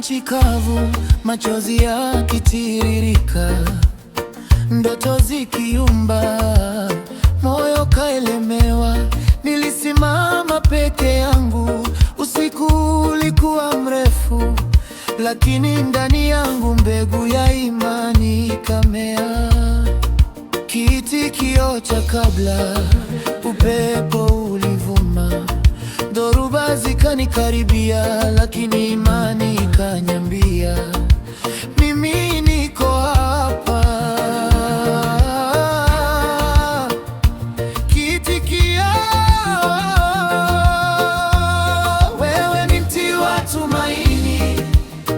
nchi kavu, machozi yakitiririka, ndoto zikiumba, moyo kaelemewa. Nilisimama peke yangu, usiku ulikuwa mrefu, lakini ndani yangu mbegu ya imani ikamea. Kiitikio cha kabla, upepo ulivuma, dhoruba zikanikaribia, lakini imani ikaniambia, mimi niko hapa. Kiitikio: wewe ni mti wa tumaini,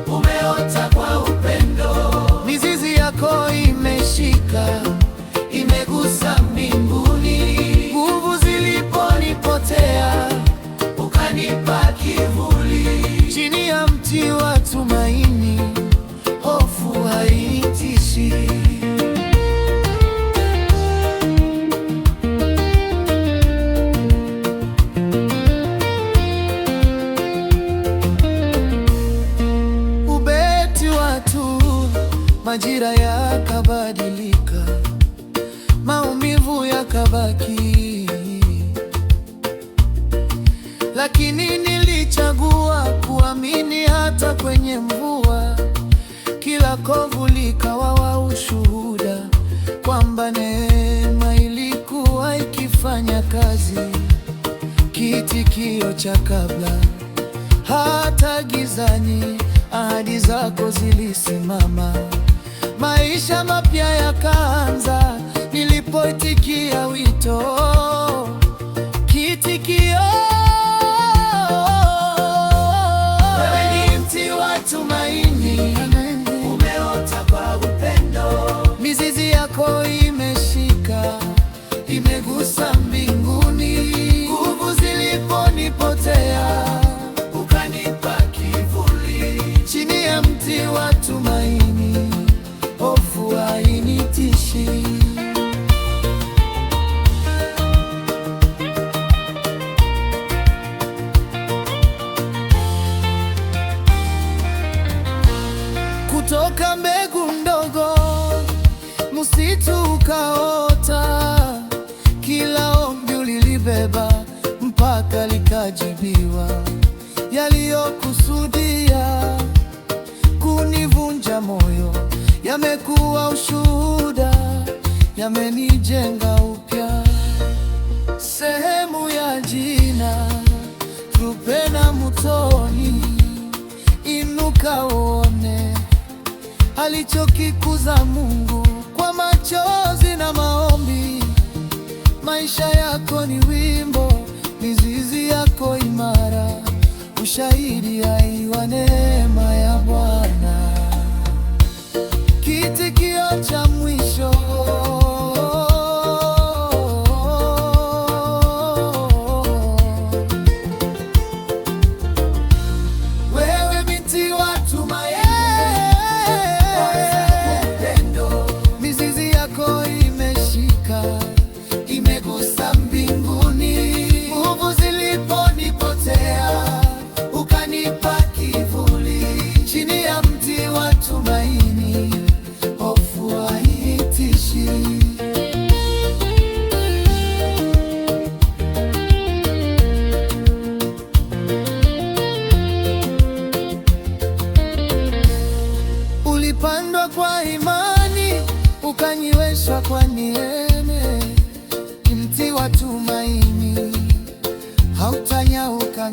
umeota kwa upendo, mizizi yako imeshika, imegusa mbinguni. Nguvu ziliponipotea, ukanipa kivuli. Chini ya mti wa tumaini, hofu haitishi. Ubeti watu, majira yakabadilika, maumivu yakabaki, lakini nilichagua kuamini hata kwenye mvua. Kila kovu likawa ushuhuda kwamba neema ilikuwa ikifanya kazi. Kiitikio cha kabla, hata gizani ahadi zako zilisimama. Maisha mapya yakaanza nilipoitikia wito. Kiitikio: wewe ni mti wa tumaini, umeota kwa upendo, mizizi yako imeshika, imegusa mbinguni. Nguvu ziliponipotea, ukanipa kivuli. Chini ya mti wa tumaini, hofu hainitishi. Kutoka mbegu ndogo, msitu ukaota. Kila ombi ulilibeba mpaka likajibiwa. Yaliyokusudia kunivunja moyo yamekuwa ushuhuda, yamenijenga upya. Sehemu ya jina, Rupena Muthoni. Inuka uone alichokikuza Mungu kwa machozi na maombi. Maisha yako ni wimbo, mizizi yako imara, ushahidi hai wa neema ya Bwana. Kiitikio cha mwisho: wewe mti wa tumaini, mizizi yako imeshika, imegusa mbinguni. Nguvu ziliponipotea, ukanipa kivuli. Chini ya mti wa tumaini, hofu haitishi. Ulipandwa kwa imani, ukanyweshwa kwa neema. Mti wa tumaini, hautanyauka.